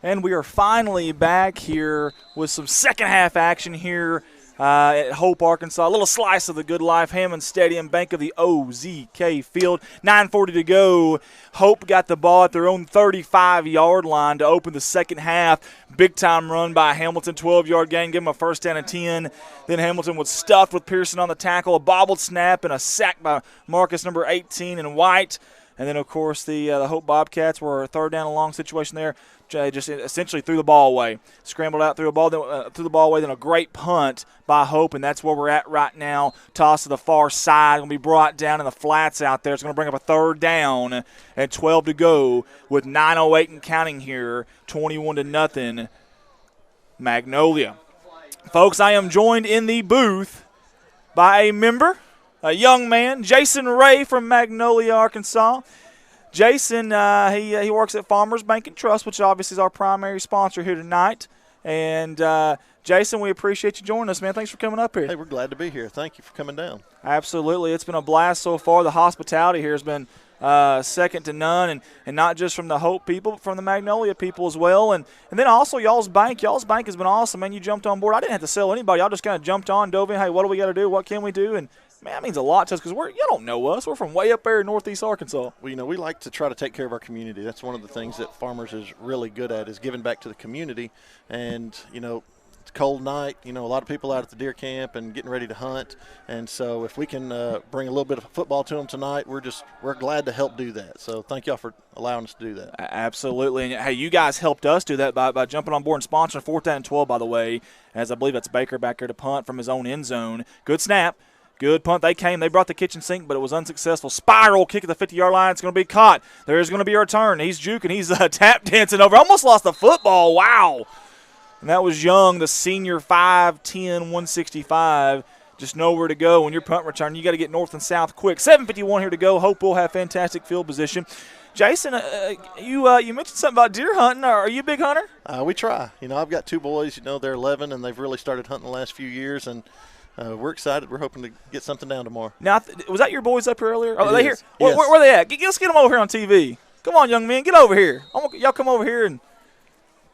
And we are finally back here with some second half action here at Hope, Arkansas. A little slice of the good life. Hammond Stadium, Bank of the OZK Field. 9:40 to go. Hope got the ball at their own 35-yard line to open the second half. Big time run by Hamilton, 12-yard gain, give them a first down and 10. Then Hamilton was stuffed with Pearson on the tackle, a bobbled snap, and a sack by Marcus, number 18, and White. And then, of course, the Hope Bobcats were a third down and long situation there. Just essentially threw the ball away. Scrambled out, threw the ball away, then a great punt by Hope, and that's where we're at right now. Toss to the far side. Going to be brought down in the flats out there. It's going to bring up a third down and 12 to go with 9:08 and counting here, 21-0, Magnolia. Folks, I am joined in the booth by a member, a young man, Jason Ray from Magnolia, Arkansas. Jason, he works at Farmers Bank and Trust, which obviously is our primary sponsor here tonight. And, Jason, we appreciate you joining us, man. Thanks for coming up here. Hey, we're glad to be here. Thank you for coming down. Absolutely. It's been a blast so far. The hospitality here has been second to none, and not just from the Hope people, but from the Magnolia people as well. And then also y'all's bank. Y'all's bank has been awesome, man. You jumped on board. I didn't have to sell anybody. Y'all just kind of jumped on, dove in. Hey, what do we got to do? What can we do? And man, that means a lot to us because you don't know us. We're from way up there in northeast Arkansas. Well, we like to try to take care of our community. That's one of the things that Farmers is really good at, is giving back to the community. And, it's a cold night. A lot of people out at the deer camp and getting ready to hunt. And so if we can bring a little bit of football to them tonight, we're glad to help do that. So thank y'all for allowing us to do that. Absolutely. And, hey, you guys helped us do that by jumping on board and sponsoring 4th down and 12, by the way, as I believe that's Baker back there to punt from his own end zone. Good snap. Good punt. They brought the kitchen sink, but it was unsuccessful. Spiral kick at the 50-yard line. It's going to be caught. There's going to be a return. He's juking. He's tap dancing over. Almost lost the football. Wow. And that was Young, the senior, 5'10", 165. Just nowhere to go when you're punt return. You got to get north and south quick. 7:51 here to go. Hope will have fantastic field position. Jason, you mentioned something about deer hunting. Are you a big hunter? We try. I've got two boys. They're 11, and they've really started hunting the last few years, and we're excited. We're hoping to get something down tomorrow. Now, was that your boys up here earlier? Are they here? Yes. Where are they at? Let's get them over here on TV. Come on, young men. Get over here. Y'all come over here and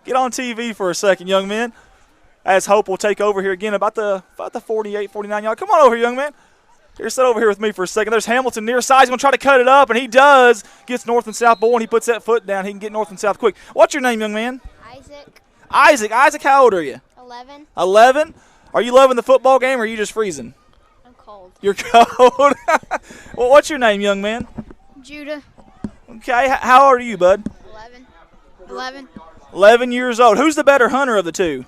get on TV for a second, young men. As Hope will take over here again about the 48, 49 yard. Come on over here, young man. Here, sit over here with me for a second. There's Hamilton near side. He's going to try to cut it up, and he does. Gets north and south bowl, and he puts that foot down. He can get north and south quick. What's your name, young man? Isaac, how old are you? 11. 11? Are you loving the football game, or are you just freezing? I'm cold. You're cold? Well, what's your name, young man? Judah. Okay, how old are you, bud? 11. 11 years old. Who's the better hunter of the two?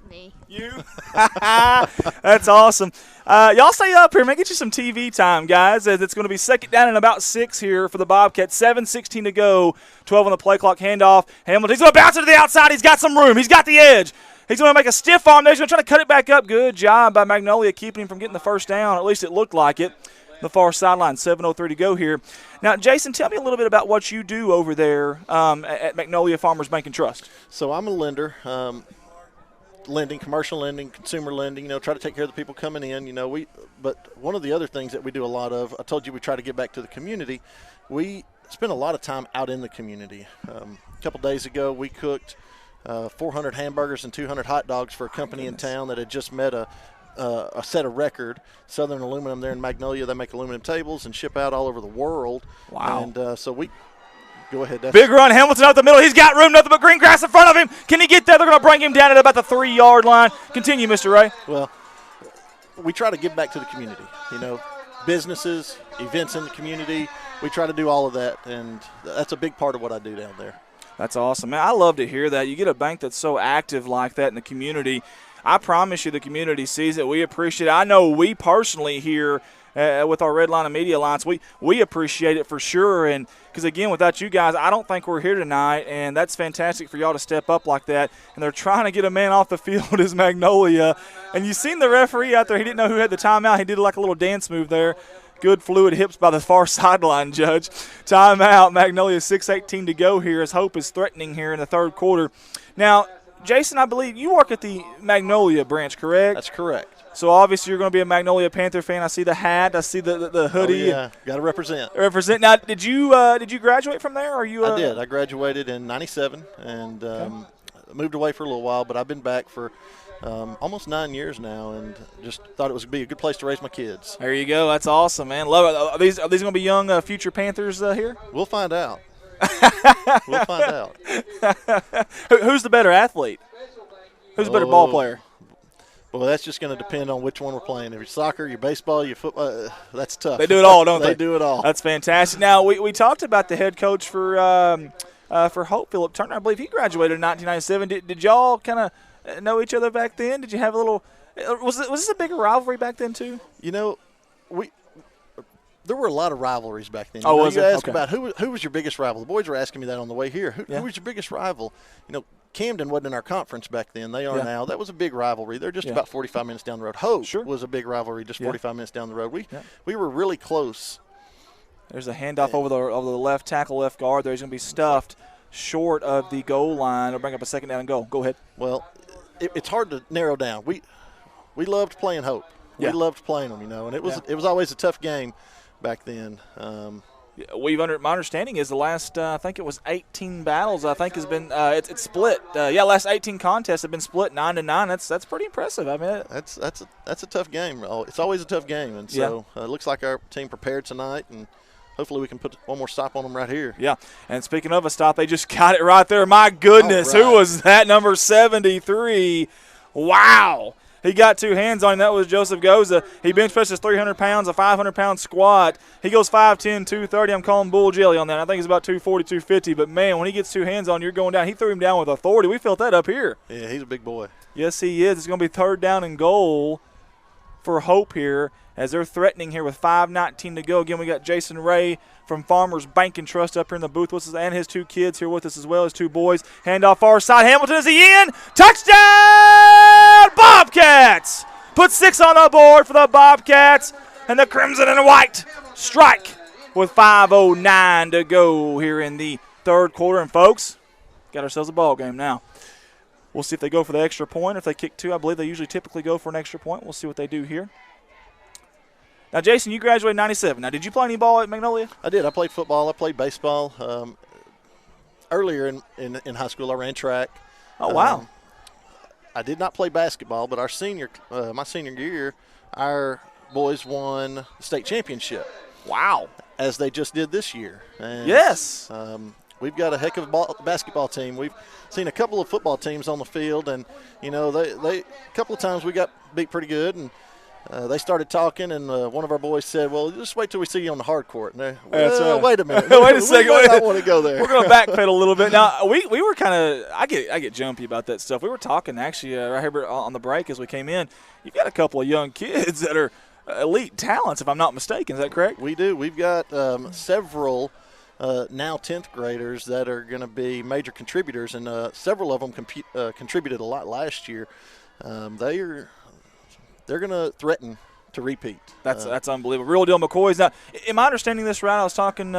Me. You? That's awesome. Y'all stay up here, man. Get you some TV time, guys. As it's going to be second down and about 6 here for the Bobcats. 7:16 to go. 12 on the play clock. Handoff. Hamilton's going to bounce it to the outside. He's got some room. He's got the edge. He's going to make a stiff arm there. He's going to try to cut it back up. Good job by Magnolia keeping him from getting the first down. At least it looked like it. The far sideline, 7:03 to go here. Now, Jason, tell me a little bit about what you do over there at Magnolia Farmers Bank and Trust. So I'm a lender, lending, commercial lending, consumer lending. Try to take care of the people coming in. But one of the other things that we do a lot of, I told you we try to get back to the community. We spend a lot of time out in the community. A couple days ago, we cooked 400 hamburgers and 200 hot dogs for a company in town that had just met a set a record. Southern Aluminum there in Magnolia, they make aluminum tables and ship out all over the world. Wow. And so we go ahead. Big run, Hamilton up the middle. He's got room, nothing but green grass in front of him. Can he get there? They're going to bring him down at about the 3-yard line. Continue, Mr. Ray. Well, we try to give back to the community. Businesses, events in the community. We try to do all of that, and that's a big part of what I do down there. That's awesome, man. I love to hear that. You get a bank that's so active like that in the community. I promise you the community sees it. We appreciate it. I know we personally here with our Redline and Media Alliance, we appreciate it for sure. And because, again, without you guys, I don't think we're here tonight, and that's fantastic for y'all to step up like that. And they're trying to get a man off the field as Magnolia. And you seen the referee out there. He didn't know who had the timeout. He did like a little dance move there. Good fluid hips by the far sideline, Judge. Timeout. Magnolia 6:18 to go here as Hope is threatening here in the third quarter. Now, Jason, I believe you work at the Magnolia branch, correct? That's correct. So obviously you're going to be a Magnolia Panther fan. I see the hat. I see the hoodie. Oh, yeah, got to represent. Represent. Now, did you graduate from there? Or are you? I did. I graduated in '97 and moved away for a little while, but I've been back for almost 9 years now, and just thought it was be a good place to raise my kids. There you go. That's awesome, man. Love it. Are these going to be young future Panthers here? We'll find out. We'll find out. Who's the better athlete? Who's the better ball player? Well, that's just going to depend on which one we're playing. If you're soccer, your baseball, your football, that's tough. They do it all, don't they? They do it all. That's fantastic. Now, we talked about the head coach for Hope, Philip Turner. I believe he graduated in 1997. Did y'all kind of know each other back then? Did you have a little was this a bigger rivalry back then too? You know, there were a lot of rivalries back then. Oh, was you it? asked Okay. about who was your biggest rival. The boys were asking me that on the way here. Who was your biggest rival? You know, Camden wasn't in our conference back then. They are now. That was a big rivalry. They're just about 45 minutes down the road. Hope was a big rivalry, just 45 minutes down the road. We were really close. There's a handoff over the left tackle, left guard. There's going to be stuffed short of the goal line. They'll bring up a second down and goal. Go ahead. Well, it's hard to narrow down. We loved playing Hope. We loved playing them, and it was always a tough game back then. My understanding is the last I think it was 18 battles. I think has been it's split. Last 18 contests have been split 9-9. That's pretty impressive. I mean, that's a tough game. It's always a tough game, and so it looks like our team prepared tonight, and hopefully we can put one more stop on them right here. Yeah, and speaking of a stop, they just got it right there. My goodness, right. Who was that? Number 73. Wow. He got two hands on him. That was Joseph Goza. He bench presses 300 pounds, a 500-pound squat. He goes 5'10", 230. I'm calling bull jelly on that. I think he's about 240, 250. But, man, when he gets two hands on you, you're going down. He threw him down with authority. We felt that up here. Yeah, he's a big boy. Yes, he is. It's going to be third down and goal for Hope here as they're threatening here with 5:19 to go. Again, we got Jason Ray from Farmers Bank and Trust up here in the booth with us, and his two kids here with us as well, his two boys. Handoff far side. Hamilton is he in? Touchdown! Bobcats! Put 6 on the board for the Bobcats, and the Crimson and White strike with 5:09 to go here in the third quarter. And, folks, got ourselves a ball game now. We'll see if they go for the extra point. If they kick two, I believe they usually typically go for an extra point. We'll see what they do here. Now, Jason, you graduated in 97. Now, did you play any ball at Magnolia? I did. I played football. I played baseball. Earlier in high school, I ran track. Oh, wow. I did not play basketball, but my senior year, our boys won the state championship. Wow. As they just did this year. And, yes. We've got a heck of a basketball team. We've seen a couple of football teams on the field, and, they a couple of times we got beat pretty good, and they started talking, and one of our boys said, well, just wait till we see you on the hard court. And wait a minute. Wait a second. I want to go there. We're going to backpedal a little bit. Now, we were kind of – I get jumpy about that stuff. We were talking, actually, right here on the break as we came in. You've got a couple of young kids that are elite talents, if I'm not mistaken. Is that correct? We do. We've got several now 10th graders that are going to be major contributors, and several of them contributed a lot last year. They're going to threaten to repeat. That's unbelievable. Real deal McCoys. Now, am I understanding this right? I was talking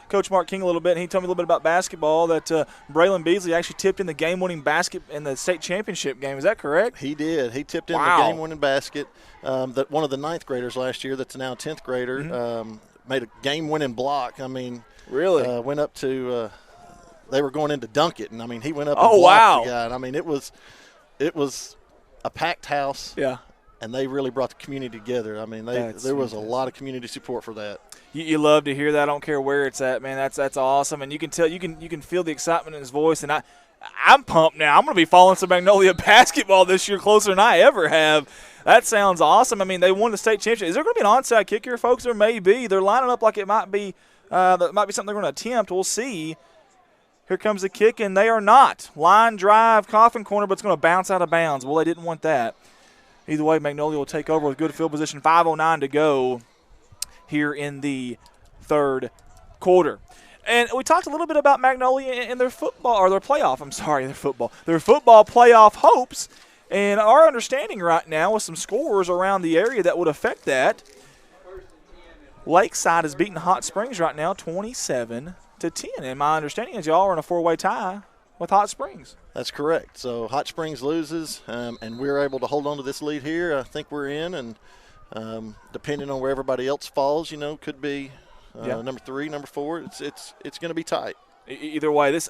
Coach Mark King a little bit, and he told me a little bit about basketball, that Braylon Beasley actually tipped in the game-winning basket in the state championship game. Is that correct? He did. He tipped in the game-winning basket. That one of the 9th graders last year that's now a 10th grader made a game-winning block. I mean, really? Went up to they were going in to dunk it, and, I mean, he went up and blocked the guy. And, I mean, it was a packed house. Yeah. And they really brought the community together. I mean, there was a lot of community support for that. You love to hear that. I don't care where it's at, man. That's awesome. And you can tell you can feel the excitement in his voice. And I'm pumped now. I'm going to be following some Magnolia basketball this year closer than I ever have. That sounds awesome. I mean, they won the state championship. Is there going to be an onside kick here, folks? There may be. They're lining up like it might be. That might be something they're going to attempt. We'll see. Here comes the kick, and they are not. Line drive, coffin corner, but it's going to bounce out of bounds. Well, they didn't want that. Either way, Magnolia will take over with good field position. 5:09 to go here in the third quarter. And we talked a little bit about Magnolia and their football, or their playoff. I'm sorry, their football playoff hopes. And our understanding right now with some scores around the area that would affect that, Lakeside is beating Hot Springs right now 27-10. And my understanding is y'all are in a 4-way tie with Hot Springs. That's correct. So Hot Springs loses, and we're able to hold on to this lead here. I think we're in, and depending on where everybody else falls, could be number 3, number 4. It's going to be tight. Either way, this,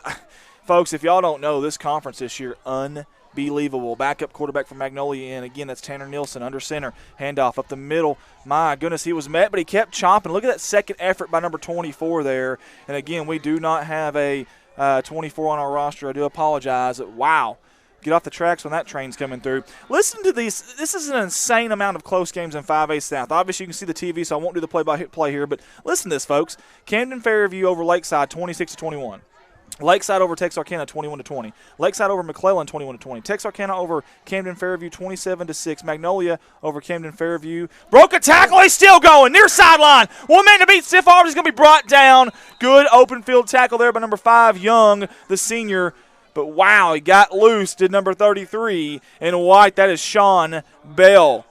folks, if y'all don't know, this conference this year, unbelievable. Backup quarterback from Magnolia in. Again, that's Tanner Nielsen under center. Handoff up the middle. My goodness, he was met, but he kept chomping. Look at that second effort by number 24 there. And, again, we do not have a 24 on our roster. I do apologize. Wow. Get off the tracks when that train's coming through. Listen to these. This is an insane amount of close games in 5A South. Obviously, you can see the TV, so I won't do the play-by-play here. But listen to this, folks. Camden Fairview over Lakeside, 26-21. Lakeside over Texarkana, 21-20. Lakeside over McClellan, 21-20. Texarkana over Camden Fairview, 27-6. Magnolia over Camden Fairview. Broke a tackle. He's still going. Near sideline. One man to beat. Stiff arms. He's going to be brought down. Good open field tackle there by number 5, Young, the senior. But, wow, he got loose, did number 33 in white. That is Sean Bell.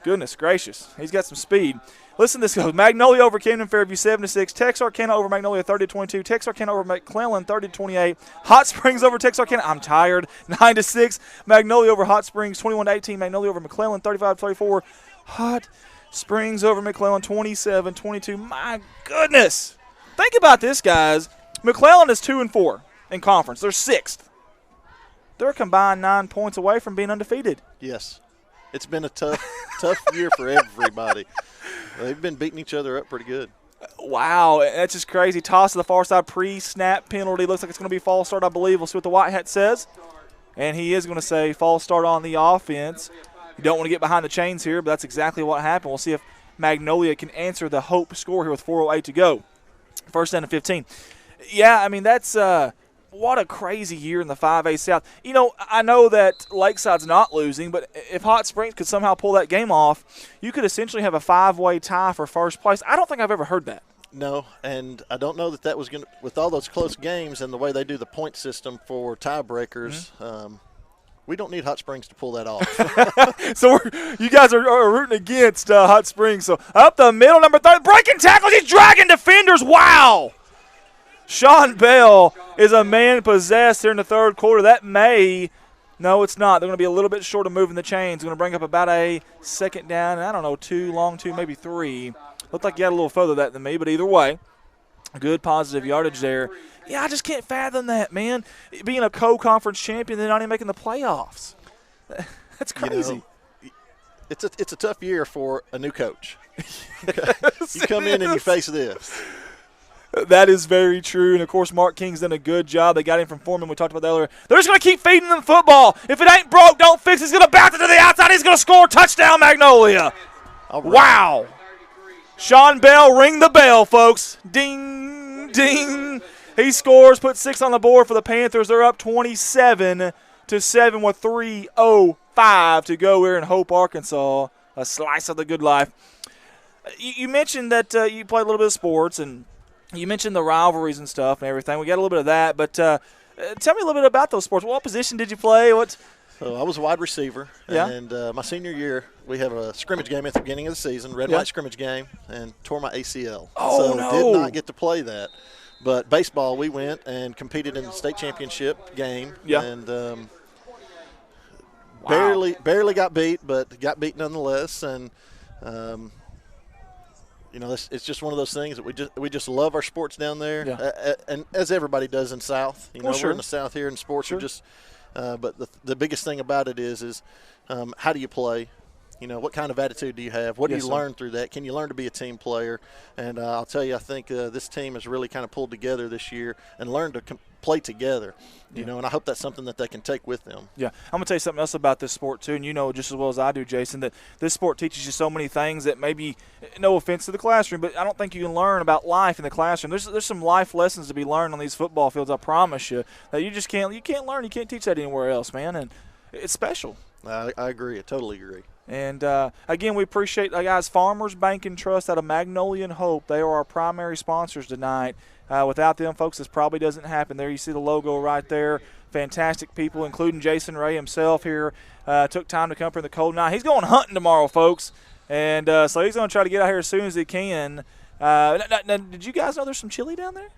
Goodness gracious. He's got some speed. Listen to this goes. Magnolia over Camden Fairview, 7-6. Texarkana over Magnolia, 30-22. Texarkana over McClellan, 30-28. Hot Springs over Texarkana. I'm tired. 9-6. Magnolia over Hot Springs, 21-18. Magnolia over McClellan, 35-24. Hot Springs over McClellan, 27-22. My goodness. Think about this, guys. McClellan is 2-4 in conference. They're 6th. They're combined 9 points away from being undefeated. Yes. It's been a tough year for everybody. They've been beating each other up pretty good. Wow, that's just crazy. Toss to the far side, pre-snap penalty. Looks like it's going to be false start, I believe. We'll see what the white hat says. And he is going to say false start on the offense. You don't want to get behind the chains here, but that's exactly what happened. We'll see if Magnolia can answer the hope score here with 4:08 to go. First down and 15. Yeah, I mean, that's what a crazy year in the 5A South. I know that Lakeside's not losing, but if Hot Springs could somehow pull that game off, you could essentially have a 5-way tie for first place. I don't think I've ever heard that. No, and I don't know that was going to – with all those close games and the way they do the point system for tiebreakers, we don't need Hot Springs to pull that off. So you guys are rooting against Hot Springs. So up the middle, number 30, breaking tackles. He's dragging defenders. Wow. Sean Bell is a man possessed here in the third quarter. No, it's not. They're going to be a little bit short of moving the chains. Going to bring up about a second down, and I don't know, 2, long 2, maybe 3. Looked like you had a little further that than me, but either way, good positive yardage there. Yeah, I just can't fathom that, man. Being a co-conference champion, they're not even making the playoffs. That's crazy. It's a tough year for a new coach. You come in and you face this. That is very true. And, of course, Mark King's done a good job. They got him from Foreman. We talked about that earlier. They're just going to keep feeding them football. If it ain't broke, don't fix it. He's going to bounce it to the outside. He's going to score. Touchdown, Magnolia. Right. Wow. Sean Bell, ring the bell, folks. Ding, ding. He scores, puts 6 on the board for the Panthers. They're up 27-7 with 3:05 to go here in Hope, Arkansas. A slice of the good life. You mentioned that you played a little bit of sports, and you mentioned the rivalries and stuff and everything. We got a little bit of that, but tell me a little bit about those sports. What position did you play? So I was a wide receiver, and my senior year, we have a scrimmage game at the beginning of the season, red light scrimmage game, and tore my ACL. Oh, so did not get to play that. But baseball, we went and competed in the state championship game, and barely got beat, but got beat nonetheless. And it's just one of those things that we just love our sports down there, and as everybody does in South. We're in the South here, and sports are just. But the biggest thing about it is how do you play? What kind of attitude do you have? What do you learn through that? Can you learn to be a team player? And I'll tell you, I think this team has really kind of pulled together this year and learned to play together. And I hope that's something that they can take with them. Yeah, I'm going to tell you something else about this sport, too, and you know just as well as I do, Jason, that this sport teaches you so many things that maybe, no offense to the classroom, but I don't think you can learn about life in the classroom. There's some life lessons to be learned on these football fields, I promise you, that you just can't learn. You can't teach that anywhere else, man, and it's special. I agree. I totally agree. And, again, we appreciate, guys, Farmers Bank and Trust out of Magnolia and Hope. They are our primary sponsors tonight. Without them, folks, this probably doesn't happen. There you see the logo right there. Fantastic people, including Jason Ray himself here. Took time to come up here in the cold night. He's going hunting tomorrow, folks. And so he's going to try to get out here as soon as he can. Now, did you guys know there's some chili down there?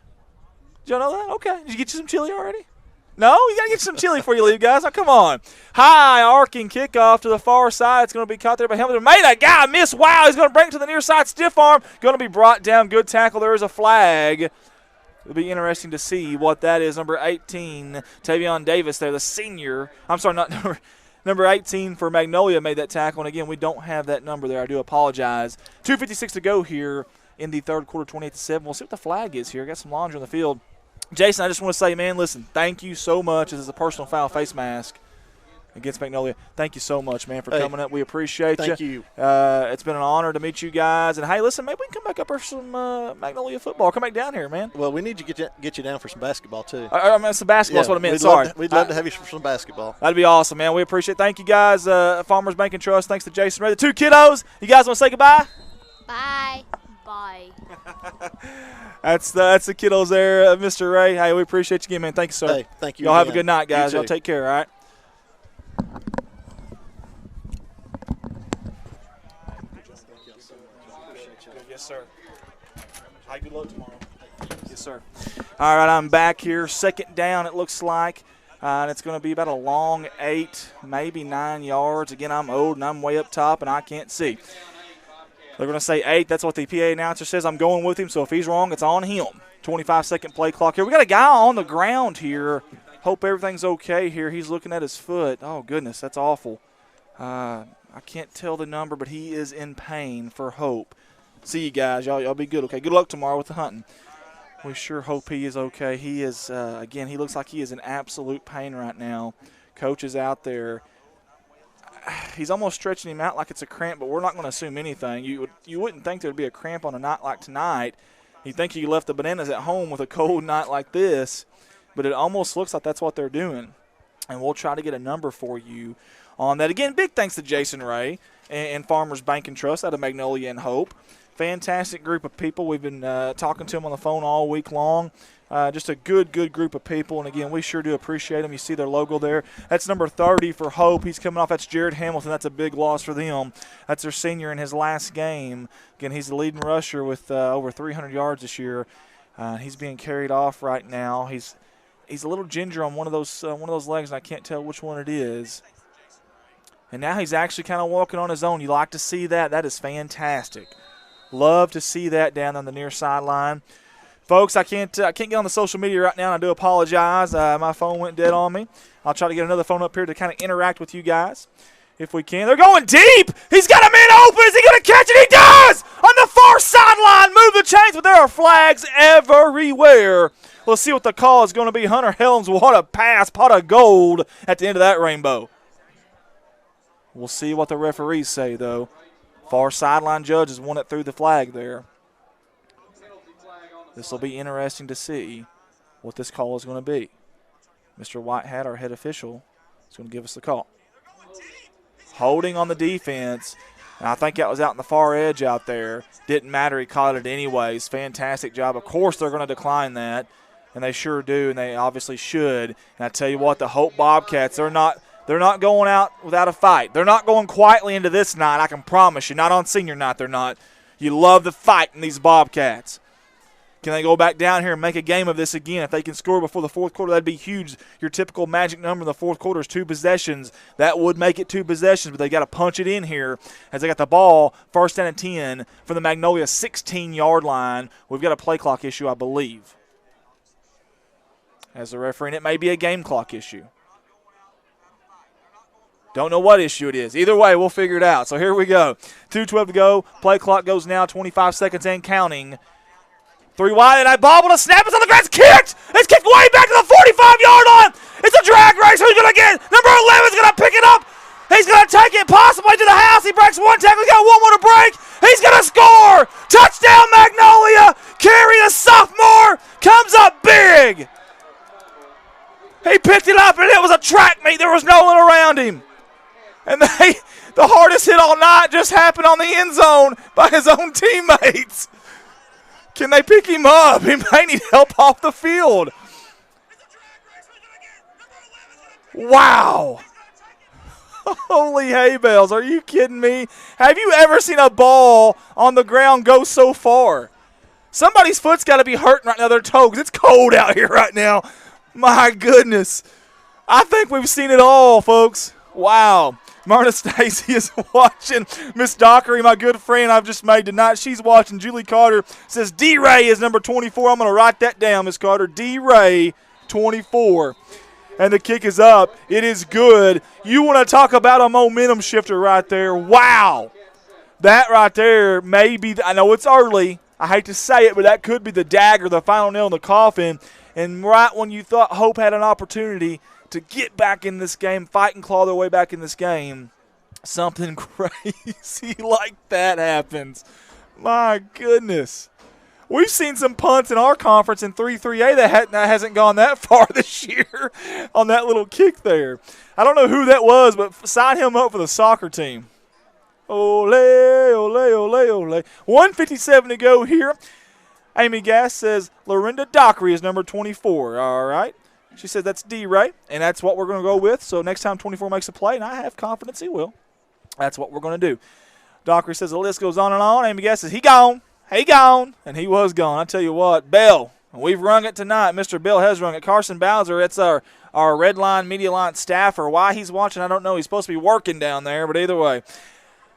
Did y'all know that? Okay. Did you get you some chili already? No, you got to get some chili before you leave, guys. Now, come on. High arcing kickoff to the far side. It's going to be caught there by Hamilton. Made a guy miss. Wow, he's going to bring it to the near side. Stiff arm. Going to be brought down. Good tackle. There is a flag. It'll be interesting to see what that is. Number 18, Tavion Davis there, the senior. I'm sorry, not number 18 for Magnolia made that tackle. And, again, we don't have that number there. I do apologize. 2:56 to go here in the third quarter, 28-7. We'll see what the flag is here. Got some laundry on the field. Jason, I just want to say, man, listen, thank you so much. This is a personal foul face mask against Magnolia. Thank you so much, man, for coming up. We appreciate you. Thank you. It's been an honor to meet you guys. And, hey, listen, maybe we can come back up for some Magnolia football. Come back down here, man. Well, we need to get you down for some basketball, too. I mean, some basketball is what I meant. We'd love to have you for some basketball. That'd be awesome, man. We appreciate it. Thank you, guys. Farmers Bank and Trust. Thanks to Jason Ray. The two kiddos. You guys want to say goodbye? Bye. Bye. That's the kiddos there, Mr. Ray. Hey, we appreciate you again, man. Thank you, sir. Hey, thank you. Y'all have a again. good night, guys. You Y'all too. take care, all right? Yes, sir. Hey, good luck tomorrow. Yes, sir. All right, I'm back here. Second down, it looks like. And it's going to be about a long 8, maybe 9 yards. Again, I'm old and I'm way up top and I can't see. They're going to say 8. That's what the PA announcer says. I'm going with him, so if he's wrong, it's on him. 25-second play clock here. We got a guy on the ground here. Hope everything's okay here. He's looking at his foot. Oh, goodness, that's awful. I can't tell the number, but he is in pain for Hope. See you guys. Y'all be good, okay? Good luck tomorrow with the hunting. We sure hope he is okay. He is, again, he looks like he is in absolute pain right now. Coach is out there. He's almost stretching him out like it's a cramp, but we're not going to assume anything. You wouldn't think there would be a cramp on a night like tonight. You think he left the bananas at home with a cold night like this, but it almost looks like that's what they're doing. And we'll try to get a number for you on that. Again, big thanks to Jason Ray and Farmers Bank and Trust out of Magnolia and Hope. Fantastic group of people. We've been talking to them on the phone all week long. Just a good group of people. And, again, we sure do appreciate them. You see their logo there. That's number 30 for Hope. He's coming off. That's Jared Hamilton. That's a big loss for them. That's their senior in his last game. Again, he's the leading rusher with over 300 yards this year. He's being carried off right now. He's a little ginger on one of those legs, and I can't tell which one it is. And now he's actually kind of walking on his own. You like to see that. That is fantastic. Love to see that down on the near sideline. Folks, I can't get on the social media right now, and I do apologize. My phone went dead on me. I'll try to get another phone up here to kind of interact with you guys if we can. They're going deep. He's got a man open. Is he going to catch it? He does! On the far sideline. Move the chains, but there are flags everywhere. Let's see what the call is going to be. Hunter Helms, what a pass, pot of gold at the end of that rainbow. We'll see what the referees say, though. Far sideline judges won it through the flag there. This will be interesting to see what this call is going to be. Mr. Whitehat, our head official, is going to give us the call. Holding on the defense. And I think that was out in the far edge out there. Didn't matter. He caught it anyways. Fantastic job. Of course they're going to decline that, and they sure do, and they obviously should. And I tell you what, the Hope Bobcats, they're not going out without a fight. They're not going quietly into this night, I can promise you. Not on senior night, they're not. You love the fight in these Bobcats. Can they go back down here and make a game of this again? If they can score before the fourth quarter, that'd be huge. Your typical magic number in the fourth quarter is 2 possessions. That would make it 2 possessions, but they got to punch it in here as they got the ball first down and 10 from the Magnolia 16-yard line. We've got a play clock issue, I believe, as the referee, and it may be a game clock issue. Don't know what issue it is. Either way, we'll figure it out. So here we go. 2:12 to go. Play clock goes now, 25 seconds and counting. 3 wide, and I bobbled a snap. It's on the ground. It's kicked. It's kicked way back to the 45-yard line. It's a drag race. Who's going to get it? Number 11 is going to pick it up. He's going to take it possibly to the house. He breaks one tackle. He's got one more to break. He's going to score. Touchdown, Magnolia. Carey, the sophomore, comes up big. He picked it up, and it was a track meet. There was no one around him. And the hardest hit all night just happened on the end zone by his own teammates. Can they pick him up? He may need help off the field. Wow. Holy hay bales. Are you kidding me? Have you ever seen a ball on the ground go so far? Somebody's foot's got to be hurting right now, their toe, because it's cold out here right now. My goodness. I think we've seen it all, folks. Wow. Myrna Stacy is watching. Miss Dockery, my good friend I've just made tonight, she's watching. Julie Carter says D-Ray is number 24. I'm going to write that down, Miss Carter. D-Ray, 24. And the kick is up. It is good. You want to talk about a momentum shifter right there. Wow. That right there may be, I know it's early. I hate to say it, but that could be the dagger, the final nail in the coffin. And right when you thought Hope had an opportunity to get back in this game, fight and claw their way back in this game, something crazy like that happens. My goodness. We've seen some punts in our conference in 3-3A that hasn't gone that far this year on that little kick there. I don't know who that was, but sign him up for the soccer team. Ole, ole, ole, ole. 1:57 to go here. Amy Gass says Lorinda Dockery is number 24. All right. She said that's D-Ray, and that's what we're going to go with. So next time 24 makes a play, and I have confidence he will, that's what we're going to do. Dockery says the list goes on and on. Amy Gass says he gone. He gone. And he was gone. I tell you what, Bell, we've rung it tonight. Mr. Bell has rung it. Carson Bowser, it's our Redline Media Line staffer. Why he's watching, I don't know. He's supposed to be working down there, but either way.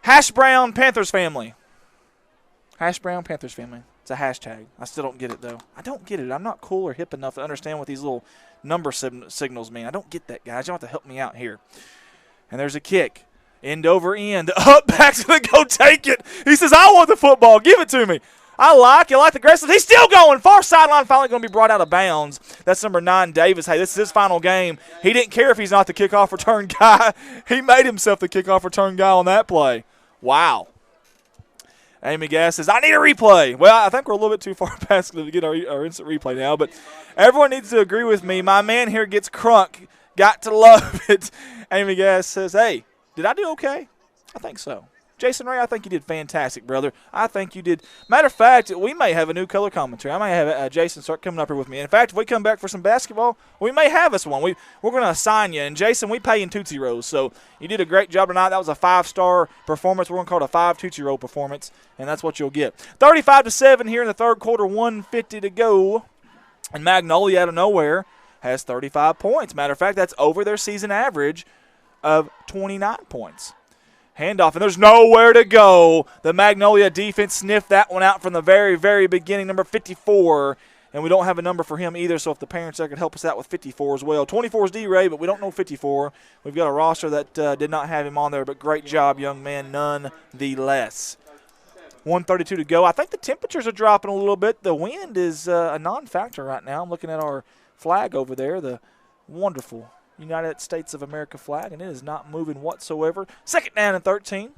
Hash Brown Panthers family. Hash Brown Panthers family. It's a hashtag. I still don't get it, though. I don't get it. I'm not cool or hip enough to understand what these little number signals mean. I don't get that, guys. You'll have to help me out here. And there's a kick. End over end. Up back's going to go take it. He says, I want the football. Give it to me. I like the aggressive. He's still going. Far sideline finally going to be brought out of bounds. That's number 9, Davis. Hey, this is his final game. He didn't care if he's not the kickoff return guy. He made himself the kickoff return guy on that play. Wow. Amy Gass says, I need a replay. Well, I think we're a little bit too far past to get our instant replay now, but everyone needs to agree with me. My man here gets crunk. Got to love it. Amy Gass says, hey, did I do okay? I think so. Jason Ray, I think you did fantastic, brother. I think you did. Matter of fact, we may have a new color commentary. I may have Jason start coming up here with me. In fact, if we come back for some basketball, we may have us one. We're going to assign you. And, Jason, we pay in Tootsie Rolls. So you did a great job tonight. That was a 5-star performance. We're going to call it a 5 Tootsie Roll performance, and that's what you'll get. 35-7 here in the third quarter, 1:50 to go. And Magnolia out of nowhere has 35 points. Matter of fact, that's over their season average of 29 points. Handoff, and there's nowhere to go. The Magnolia defense sniffed that one out from the very, very beginning, number 54. And we don't have a number for him either, so if the parents there could help us out with 54 as well. 24 is D-Ray, but we don't know 54. We've got a roster that did not have him on there, but great job, young man, nonetheless. 1:32 to go. I think the temperatures are dropping a little bit. The wind is a non-factor right now. I'm looking at our flag over there, the wonderful United States of America flag, and it is not moving whatsoever. Second down and 13.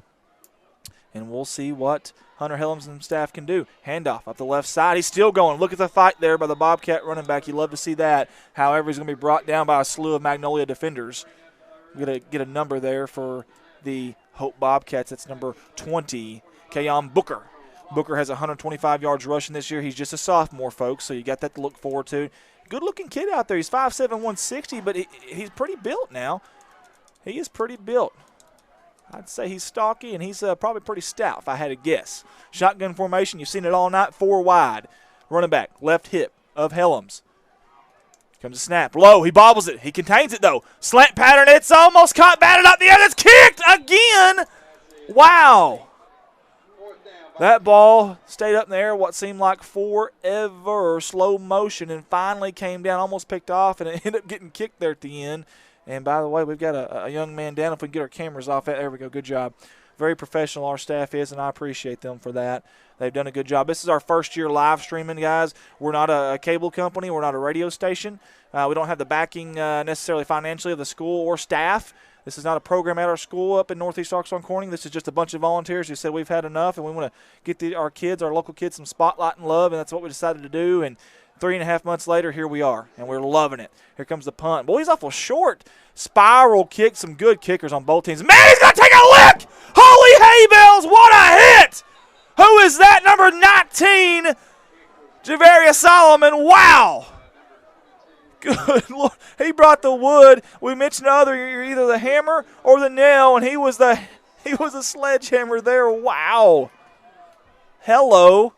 And we'll see what Hunter Helms and staff can do. Handoff up the left side. He's still going. Look at the fight there by the Bobcat running back. You love to see that. However, he's going to be brought down by a slew of Magnolia defenders. We're going to get a number there for the Hope Bobcats. That's number 20, Kayon Booker. Booker has 125 yards rushing this year. He's just a sophomore, folks, so you got that to look forward to. Good-looking kid out there. He's 5'7", 160, but he's pretty built now. He is pretty built. I'd say he's stocky, and he's probably pretty stout if I had to guess. Shotgun formation, you've seen it all night, 4 wide. Running back, left hip of Helms. Comes a snap. Low, he bobbles it. He contains it, though. Slant pattern, it's almost caught, batted up the air. It's kicked again. Wow. That ball stayed up in the air what seemed like forever, slow motion, and finally came down, almost picked off, and it ended up getting kicked there at the end. And by the way, we've got a young man down. If we can get our cameras off, there we go. Good job. Very professional our staff is, and I appreciate them for that. They've done a good job. This is our first year live streaming, guys. We're not a cable company. We're not a radio station. We don't have the backing necessarily financially of the school or staff. This is not a program at our school up in Northeast Arkansas and Corning. This is just a bunch of volunteers who said we've had enough and we want to get our kids, our local kids, some spotlight and love, and that's what we decided to do. And 3.5 months later, here we are, and we're loving it. Here comes the punt. Boy, he's awful short. Spiral kick, some good kickers on both teams. Man, he's going to take a lick! Holy hay bells, what a hit! Who is that? Number 19, Javarius Solomon. Wow! Good Lord. He brought the wood. We mentioned you're either the hammer or the nail, and he was a sledgehammer there. Wow. Hello.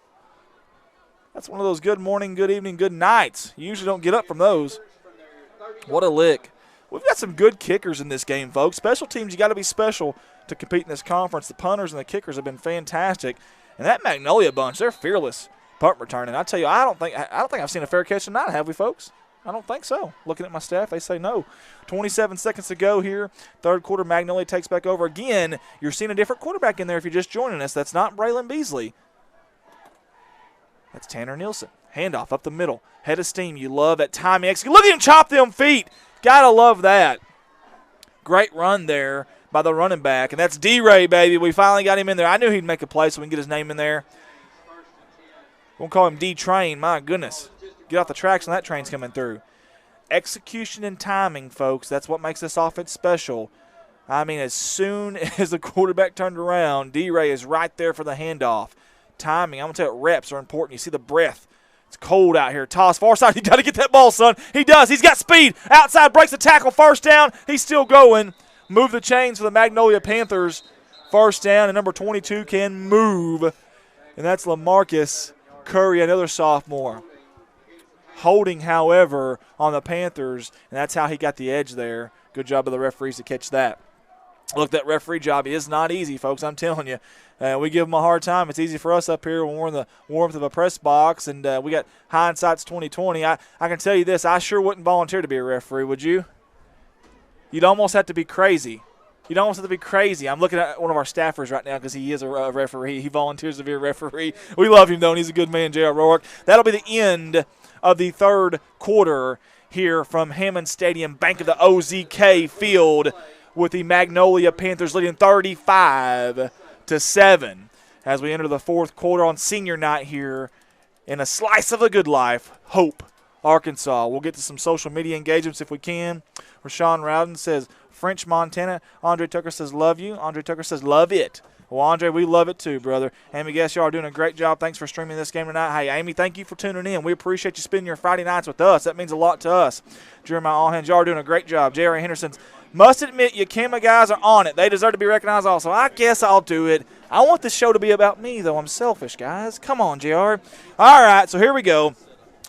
That's one of those good morning, good evening, good nights. You usually don't get up from those. What a lick. We've got some good kickers in this game, folks. Special teams, you got to be special to compete in this conference. The punters and the kickers have been fantastic. And that Magnolia bunch, they're fearless punt returning. I tell you, I don't think I've seen a fair catch tonight, have we, folks? I don't think so. Looking at my staff, they say no. 27 seconds to go here. Third quarter, Magnolia takes back over. Again, you're seeing a different quarterback in there if you're just joining us. That's not Braylon Beasley. That's Tanner Nielsen. Handoff up the middle. Head of steam. You love that timing. Look at him chop them feet. Gotta love that. Great run there by the running back. And that's D-Ray, baby. We finally got him in there. I knew he'd make a play so we can get his name in there. We'll call him D-Train. My goodness. Get off the tracks when that train's coming through. Execution and timing, folks. That's what makes this offense special. I mean, as soon as the quarterback turned around, D-Ray is right there for the handoff. Timing, I'm going to tell you, reps are important. You see the breath. It's cold out here. Toss far side. You got to get that ball, son. He does. He's got speed. Outside, breaks the tackle. First down. He's still going. Move the chains for the Magnolia Panthers. First down, and number 22 can move. And that's LaMarcus Curry, another sophomore. Holding, however, on the Panthers, and that's how he got the edge there. Good job of the referees to catch that. Look, that referee job is not easy, folks, I'm telling you. We give them a hard time. It's easy for us up here when we're in the warmth of a press box, and we got hindsight's 20/20. I can tell you this, I sure wouldn't volunteer to be a referee, would you? You'd almost have to be crazy. You'd almost have to be crazy. I'm looking at one of our staffers right now because he is a referee. He volunteers to be a referee. We love him, though, and he's a good man, J.R. Roark. That'll be the end of the third quarter here from Hammond Stadium, Bank of the OZK Field, with the Magnolia Panthers leading 35-7 as we enter the fourth quarter on senior night here in a slice of the good life, Hope, Arkansas. We'll get to some social media engagements if we can. Rashawn Rowden says, French, Montana. Andre Tucker says, love you. Andre Tucker says, love it. Well, Andre, we love it too, brother. Amy, guess y'all are doing a great job. Thanks for streaming this game tonight. Hey, Amy, thank you for tuning in. We appreciate you spending your Friday nights with us. That means a lot to us. Jeremiah Allhands, y'all are doing a great job. J.R. Henderson, must admit, you Kama guys are on it. They deserve to be recognized also. I guess I'll do it. I want this show to be about me, though. I'm selfish, guys. Come on, JR. All right, so here we go.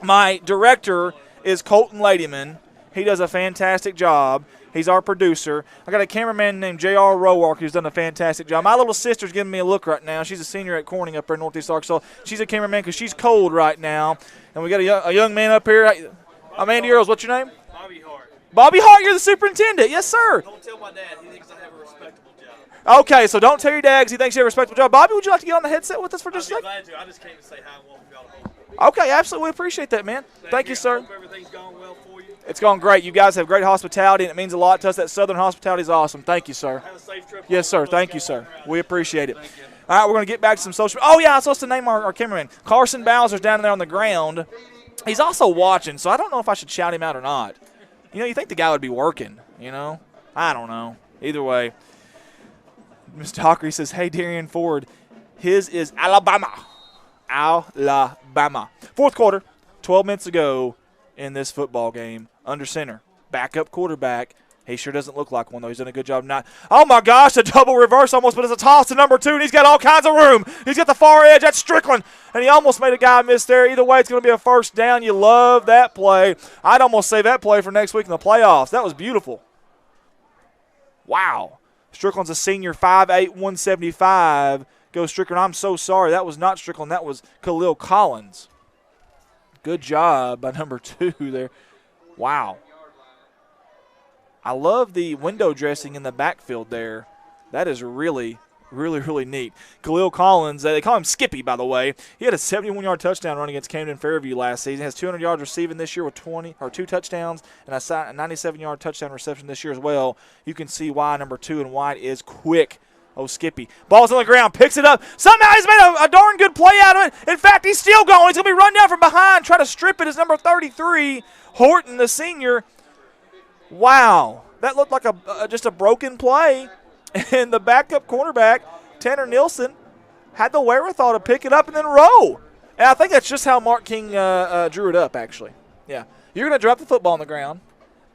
My director is Colton Ladyman. He does a fantastic job. He's our producer. I got a cameraman named J.R. Roark who's done a fantastic job. My little sister's giving me a look right now. She's a senior at Corning up there in Northeast Arkansas. She's a cameraman because she's cold right now. And we got a young man up here. Amanda Earls, what's your name? Bobby Hart. Bobby Hart, you're the superintendent. Yes, sir. Don't tell my dad. He thinks I have a respectable job. Okay, so don't tell your dad because he thinks you have a respectable job. Bobby, would you like to get on the headset with us for just a I'd be second? glad to. I just came to say hi and welcome y'all to home. Okay, absolutely. We appreciate that, man. Thank you, sir. Hope everything's going well for you. It's going great. You guys have great hospitality, and it means a lot to us. That Southern hospitality is awesome. Thank you, sir. Have a safe trip. Yes, sir. Thank you, sir. We appreciate it. Thank you. All right, we're going to get back to some social. Oh, yeah, I was supposed to name our cameraman. Carson Bowser's down there on the ground. He's also watching, so I don't know if I should shout him out or not. You know, you think the guy would be working, you know? I don't know. Either way. Mr. Hockery says, hey, Darian Ford, his is Alabama. Alabama. Fourth quarter, 12 minutes ago in this football game. Under center, backup quarterback. He sure doesn't look like one, though. He's done a good job not. Oh, my gosh, a double reverse almost, but it's a toss to number 2, and he's got all kinds of room. He's got the far edge. That's Strickland, and he almost made a guy miss there. Either way, it's going to be a first down. You love that play. I'd almost save that play for next week in the playoffs. That was beautiful. Wow. Strickland's a senior, 5'8", 175. Go Strickland. I'm so sorry. That was not Strickland. That was Khalil Collins. Good job by number 2 there. Wow. I love the window dressing in the backfield there. That is really, really neat. Khalil Collins, they call him Skippy, by the way. He had a 71-yard touchdown run against Camden Fairview last season. He has 200 yards receiving this year with 2 touchdowns and a 97-yard touchdown reception this year as well. You can see why number 2 and White is quick. Oh, Skippy. Ball's on the ground, picks it up. Somehow he's made a darn good play out of it. In fact, he's still going. He's going to be run down from behind, try to strip it as number 33, Horton, the senior. Wow. That looked like just a broken play. And the backup quarterback, Tanner Nielsen, had the wherewithal to pick it up and then roll. And I think that's just how Mark King drew it up, actually. Yeah. You're going to drop the football on the ground,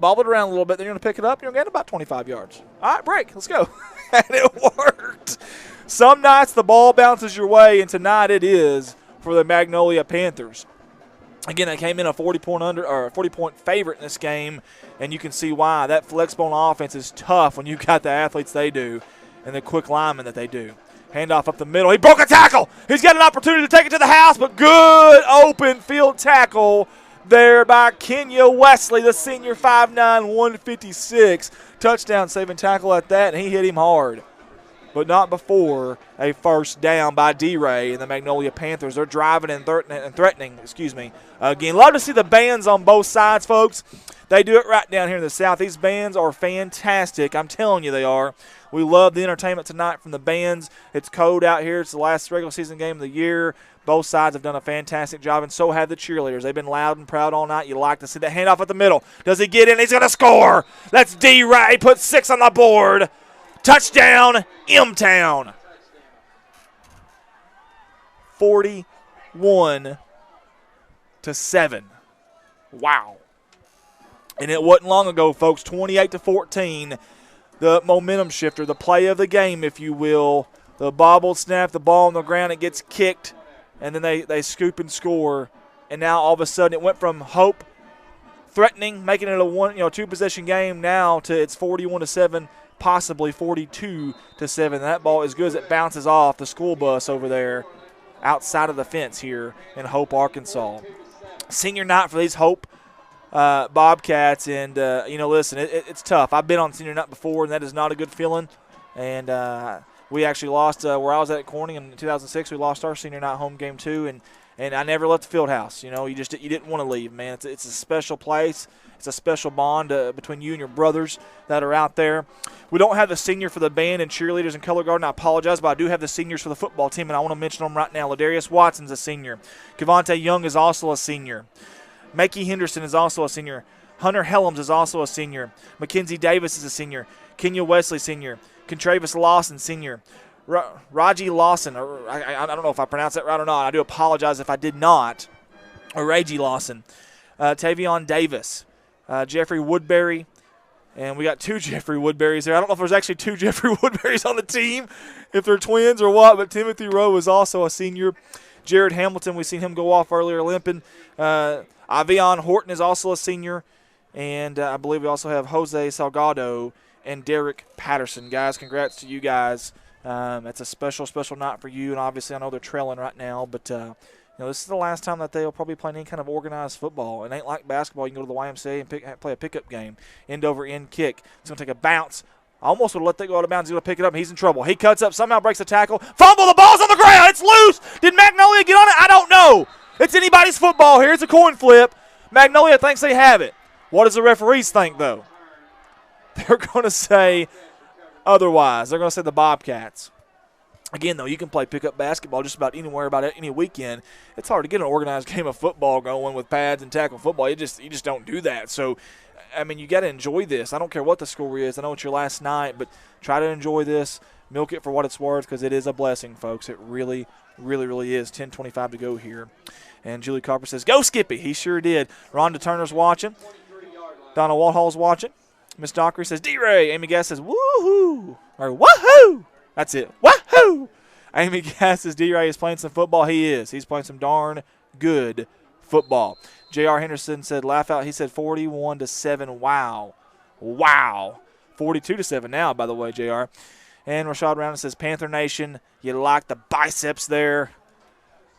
bobble it around a little bit, then you're going to pick it up. You're going to get about 25 yards. All right, break. Let's go. And it worked. Some nights the ball bounces your way, and tonight it is for the Magnolia Panthers. Again, they came in a 40-point favorite in this game, and you can see why. That flexbone offense is tough when you've got the athletes they do and the quick linemen that they do. Handoff up the middle. He broke a tackle. He's got an opportunity to take it to the house, but good open field tackle there by Kenya Wesley, the senior, 5'9", 156. Touchdown saving tackle at that, and he hit him hard. But not before a first down by D-Ray and the Magnolia Panthers. They're driving and threatening. Again, love to see the bands on both sides, folks. They do it right down here in the South. These bands are fantastic. I'm telling you they are. We love the entertainment tonight from the bands. It's cold out here. It's the last regular season game of the year. Both sides have done a fantastic job, and so have the cheerleaders. They've been loud and proud all night. You like to see that handoff at the middle. Does he get in? He's going to score. That's D-Ray. Put 6 on the board. Touchdown, M-Town. 41-7. Wow. And it wasn't long ago, folks, 28-14. The momentum shifter, the play of the game, if you will. The bobble snap, the ball on the ground, it gets kicked, and then they scoop and score. And now all of a sudden it went from hope, threatening, making it a two-possession game now to it's 41-7. Possibly 42-7. That ball, as good as it bounces off the school bus over there outside of the fence here in Hope, Arkansas. Senior night for these Hope Bobcats, and, listen, it's tough. I've been on senior night before, and that is not a good feeling. And we actually lost where I was at Corning in 2006. We lost our senior night home game too, and I never left the field house. You didn't want to leave, man. It's a special place. It's a special bond between you and your brothers that are out there. We don't have the senior for the band and cheerleaders and color guard, and I apologize, but I do have the seniors for the football team, and I want to mention them right now. Ladarius Watson's a senior. Kevontae Young is also a senior. Mackie Henderson is also a senior. Hunter Helms is also a senior. Mackenzie Davis is a senior. Kenya Wesley, senior. Contravis Lawson, senior. Raji Lawson, I don't know if I pronounced that right or not. I do apologize if I did not. Or Raji Lawson. Tavion Davis. Jeffrey Woodbury. And we got 2 Jeffrey Woodburys there. I don't know if there's actually 2 Jeffrey Woodburys on the team, if they're twins or what, but Timothy Rowe is also a senior. Jared Hamilton, we've seen him go off earlier limping. Avion Horton is also a senior. And I believe we also have Jose Salgado and Derek Patterson. Guys, congrats to you guys. It's a special, special night for you, and obviously I know they're trailing right now, but this is the last time that they'll probably play any kind of organized football. It ain't like basketball. You can go to the YMCA and play a pickup game, end over end kick. It's going to take a bounce. I almost would have let that go out of bounds. He's going to pick it up, and he's in trouble. He cuts up, somehow breaks the tackle. Fumble, the ball's on the ground. It's loose. Did Magnolia get on it? I don't know. It's anybody's football here. It's a coin flip. Magnolia thinks they have it. What does the referees think, though? They're going to say otherwise. They're going to say the Bobcats. Again, though, you can play pickup basketball just about anywhere, about any weekend. It's hard to get an organized game of football going with pads and tackle football. You just don't do that. So, I mean, you got to enjoy this. I don't care what the score is. I know it's your last night, but try to enjoy this. Milk it for what it's worth, because it is a blessing, folks. It really, really, really is. 10:25 to go here. And Julie Copper says, go Skippy. He sure did. Rhonda Turner's watching. Donna Walthall's watching. Miss Dockery says, D-Ray. Amy Gass says, woohoo. Or woohoo. That's it. Woohoo! Amy Gass says D-Ray is playing some football. He is. He's playing some darn good football. J.R. Henderson said, laugh out. He said 41-7. Wow. Wow. 42-7 now, by the way, J.R. And Rashad Round says, Panther Nation, you like the biceps there.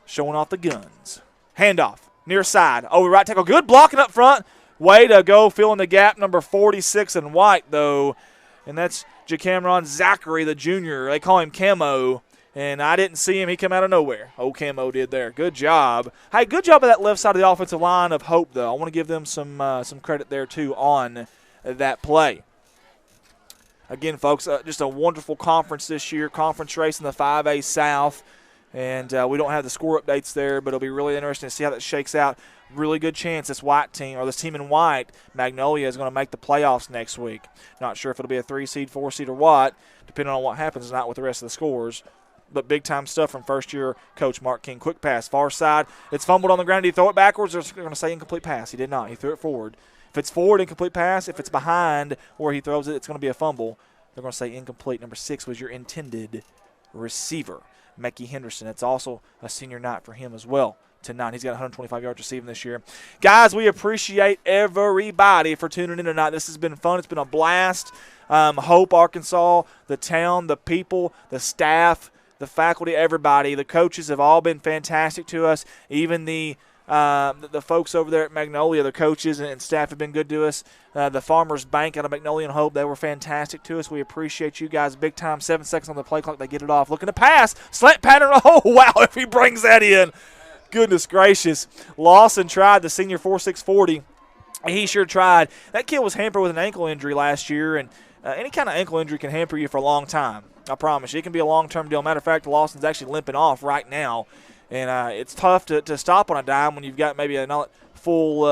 Showing off the guns. Handoff. Near side. Over right tackle. Good blocking up front. Way to go. Filling the gap. Number 46 in white, though. And that's Jacameron Zachary, the junior. They call him Camo. And I didn't see him. He came out of nowhere. Oh, Camo did there. Good job. Hey, good job of that left side of the offensive line of Hope, though. I want to give them some credit there, too, on that play. Again, folks, just a wonderful conference this year. Conference race in the 5A South. And we don't have the score updates there, but it'll be really interesting to see how that shakes out. Really good chance this white team, or this team in white, Magnolia, is going to make the playoffs next week. Not sure if it'll be a 3-seed, 4-seed, or what, depending on what happens tonight with the rest of the scores. But big-time stuff from first-year coach Mark King. Quick pass, far side. It's fumbled on the ground. Did he throw it backwards, or is it going to say incomplete pass? He did not. He threw it forward. If it's forward, incomplete pass. If it's behind where he throws it, it's going to be a fumble. They're going to say incomplete. Number 6 was your intended receiver, Mackie Henderson. It's also a senior night for him as well to 9. He's got 125 yards receiving this year. Guys, we appreciate everybody for tuning in tonight. This has been fun. It's been a blast. Hope, Arkansas, the town, the people, the staff, the faculty, everybody, the coaches have all been fantastic to us. Even the folks over there at Magnolia, the coaches and staff have been good to us. The Farmers Bank out of Magnolia and Hope, they were fantastic to us. We appreciate you guys big time. 7 seconds on the play clock, they get it off. Looking to pass, slant pattern. Oh, wow, if he brings that in. Goodness gracious. Lawson tried the senior 4.6 40. He sure tried. That kid was hampered with an ankle injury last year, and any kind of ankle injury can hamper you for a long time. I promise you. It can be a long-term deal. Matter of fact, Lawson's actually limping off right now. And it's tough to stop on a dime when you've got maybe a not full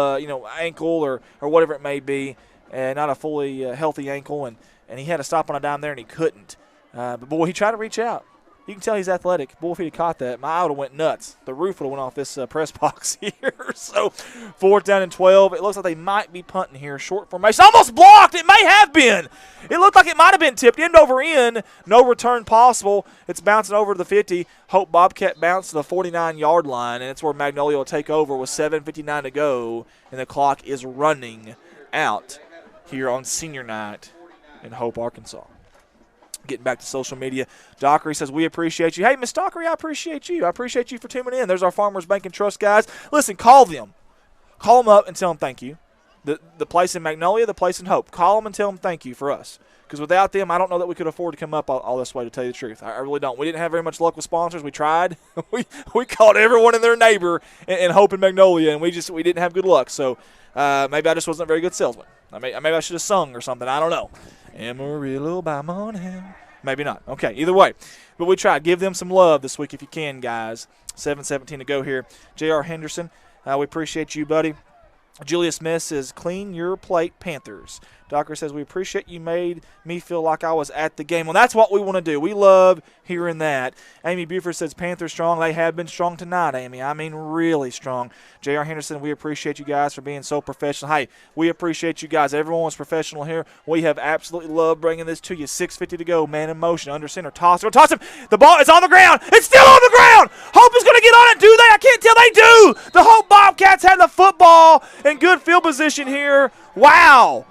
ankle or whatever it may be, not a fully healthy ankle. And he had to stop on a dime there, and he couldn't. But, boy, he tried to reach out. You can tell he's athletic. Boy, if he'd caught that, my eye would have went nuts. The roof would have went off this press box here. So 4th down and 12. It looks like they might be punting here. Short formation. Almost blocked. It may have been. It looked like it might have been tipped end over end. No return possible. It's bouncing over to the 50. Hope Bobcat bounced to the 49-yard line, and it's where Magnolia will take over with 7:59 to go, and the clock is running out here on senior night in Hope, Arkansas. Getting back to social media, Dockery says, we appreciate you. Hey, Miss Dockery, I appreciate you. I appreciate you for tuning in. There's our Farmers Bank and Trust guys. Listen, call them. Call them up and tell them thank you. The place in Magnolia, the place in Hope. Call them and tell them thank you for us. Because without them, I don't know that we could afford to come up all this way, to tell you the truth. I really don't. We didn't have very much luck with sponsors. We tried. we called everyone and their neighbor in Hope and Magnolia, and we didn't have good luck. So maybe I just wasn't a very good salesman. Maybe I should have sung or something. I don't know. Amarillo by morning. Maybe not. Okay, either way. But we tried. Give them some love this week if you can, guys. 7:17 to go here. J.R. Henderson, we appreciate you, buddy. Julius Smith says, clean your plate, Panthers. Docker says, we appreciate you made me feel like I was at the game. Well, that's what we want to do. We love hearing that. Amy Buford says, Panthers strong. They have been strong tonight, Amy. I mean, really strong. J.R. Henderson, we appreciate you guys for being so professional. Hey, we appreciate you guys. Everyone was professional here. We have absolutely loved bringing this to you. 6:50 to go. Man in motion. Under center. Toss him. The ball is on the ground. It's still on the ground. Hope is going to get on it. Do they? I can't tell. They do. The Hope Bobcats had the football in good field position here. Wow.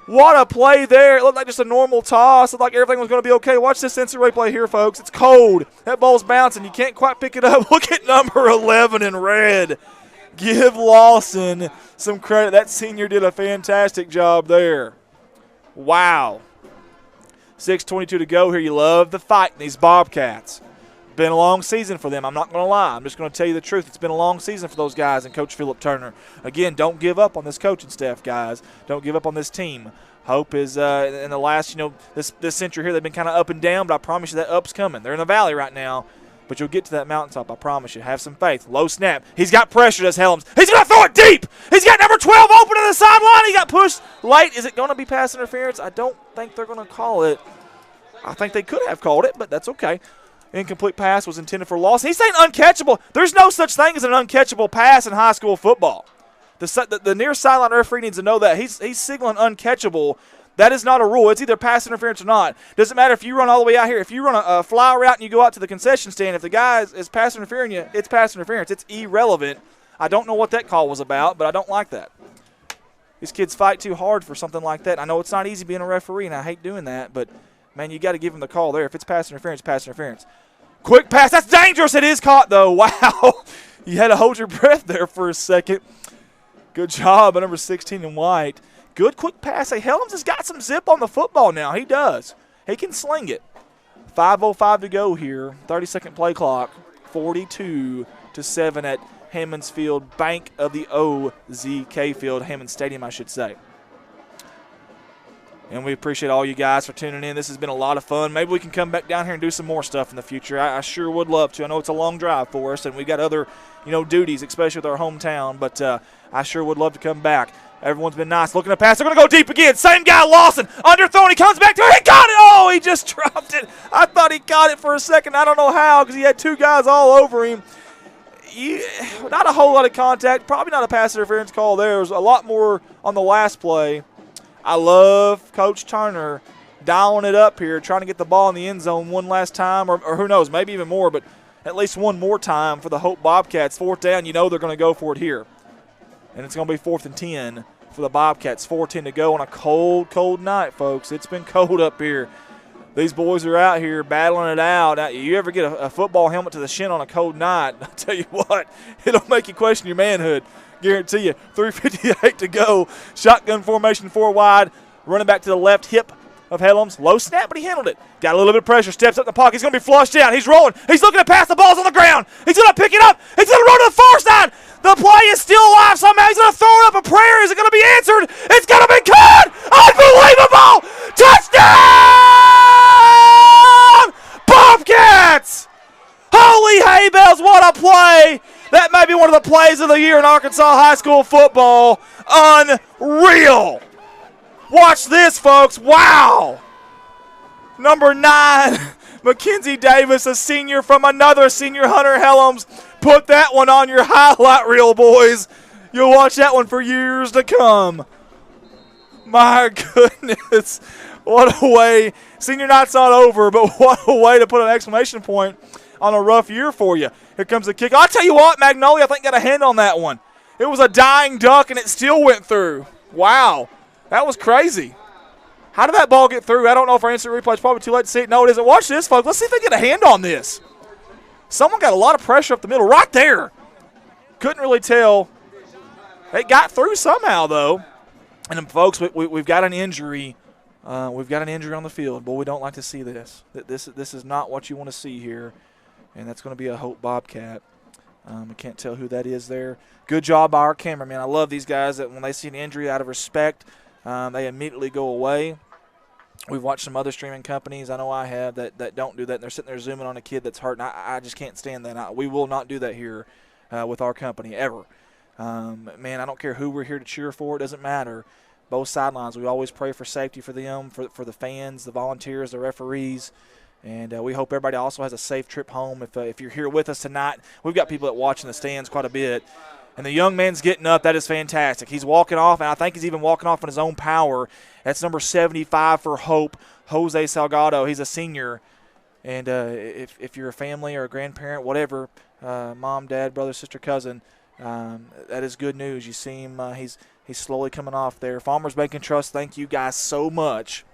What a play there. It looked like just a normal toss. It looked like everything was going to be okay. Watch this instant replay here, folks. It's cold. That ball's bouncing. You can't quite pick it up. Look at number 11 in red. Give Lawson some credit. That senior did a fantastic job there. Wow. 6:22 to go here. You love the fight in these Bobcats. Been a long season for them. I'm not going to lie. I'm just going to tell you the truth. It's been a long season for those guys and Coach Philip Turner. Again, don't give up on this coaching staff, guys. Don't give up on this team. Hope is in the last, this century here, they've been kind of up and down, but I promise you that up's coming. They're in the valley right now, but you'll get to that mountaintop. I promise you. Have some faith. Low snap. He's got pressure, does Helms. He's going to throw it deep. He's got number 12 open to the sideline. He got pushed late. Is it going to be pass interference? I don't think they're going to call it. I think they could have called it, but that's okay. Incomplete pass was intended for loss. He's saying uncatchable. There's no such thing as an uncatchable pass in high school football. The near sideline referee needs to know that. He's signaling uncatchable. That is not a rule. It's either pass interference or not. Doesn't matter if you run all the way out here. If you run a fly route and you go out to the concession stand, if the guy is pass interfering you, it's pass interference. It's irrelevant. I don't know what that call was about, but I don't like that. These kids fight too hard for something like that. I know it's not easy being a referee, and I hate doing that, but, man, you got to give them the call there. If it's pass interference, pass interference. Quick pass. That's dangerous. It is caught, though. Wow. You had to hold your breath there for a second. Good job by number 16 in white. Good quick pass. Hey, Helms has got some zip on the football now. He does. He can sling it. 5:05 to go here. 30-second play clock. 42-7 at Hammons Field. Bank of the OZK Field. Hammons Stadium, I should say. And we appreciate all you guys for tuning in. This has been a lot of fun. Maybe we can come back down here and do some more stuff in the future. I sure would love to. I know it's a long drive for us, and we've got other, duties, especially with our hometown. But I sure would love to come back. Everyone's been nice. Looking to pass. They're going to go deep again. Same guy, Lawson. Underthrown. He comes back to it. He got it. Oh, he just dropped it. I thought he caught it for a second. I don't know how because he had two guys all over him. Not a whole lot of contact. Probably not a pass interference call there. There was a lot more on the last play. I love Coach Turner dialing it up here, trying to get the ball in the end zone one last time, or who knows, maybe even more. But at least one more time for the Hope Bobcats. 4th down, you know they're going to go for it here. And it's going to be 4th and 10 for the Bobcats. 4:10 to go on a cold, cold night, folks. It's been cold up here. These boys are out here battling it out. Now, you ever get a football helmet to the shin on a cold night, I'll tell you what, it'll make you question your manhood. Guarantee you. 3:58 to go. Shotgun formation 4 wide. Running back to the left hip of Helms. Low snap, but he handled it. Got a little bit of pressure. Steps up the pocket. He's going to be flushed down. He's rolling. He's looking to pass. The ball's on the ground. He's going to pick it up. He's going to run to the far side. The play is still alive somehow. He's going to throw it up a prayer. Is it going to be answered? It's going to be caught. Unbelievable. Touchdown! Bobcats! Holy hay bells, what a play. That may be one of the plays of the year in Arkansas high school football. Unreal. Watch this, folks. Wow. Number 9, Mackenzie Davis, a senior from another senior, Hunter Helms. Put that one on your highlight reel, boys. You'll watch that one for years to come. My goodness. What a way. Senior night's not over, but what a way to put an exclamation point on a rough year for you. Here comes the kick. I'll tell you what, Magnolia, I think, got a hand on that one. It was a dying duck, and it still went through. Wow. That was crazy. How did that ball get through? I don't know if our instant replay is probably too late to see it. No, it isn't. Watch this, folks. Let's see if they get a hand on this. Someone got a lot of pressure up the middle right there. Couldn't really tell. It got through somehow, though. And, then, folks, we've got an injury. We've got an injury on the field. Boy, we don't like to see this. This is not what you want to see here. And that's going to be a Hope Bobcat. I can't tell who that is there. Good job by our cameraman. I love these guys that when they see an injury out of respect, they immediately go away. We've watched some other streaming companies, I know I have, that don't do that. And they're sitting there zooming on a kid that's hurt, and I just can't stand that. We will not do that here with our company ever. Man, I don't care who we're here to cheer for. It doesn't matter. Both sidelines, we always pray for safety for them, for the fans, the volunteers, the referees. And we hope everybody also has a safe trip home. If you're here with us tonight, we've got people that watch in the stands quite a bit. And the young man's getting up. That is fantastic. He's walking off, and I think he's even walking off on his own power. That's number 75 for Hope, Jose Salgado. He's a senior. And if you're a family or a grandparent, whatever, mom, dad, brother, sister, cousin, that is good news. You see him, he's slowly coming off there. Farmers Bank and Trust, thank you guys so much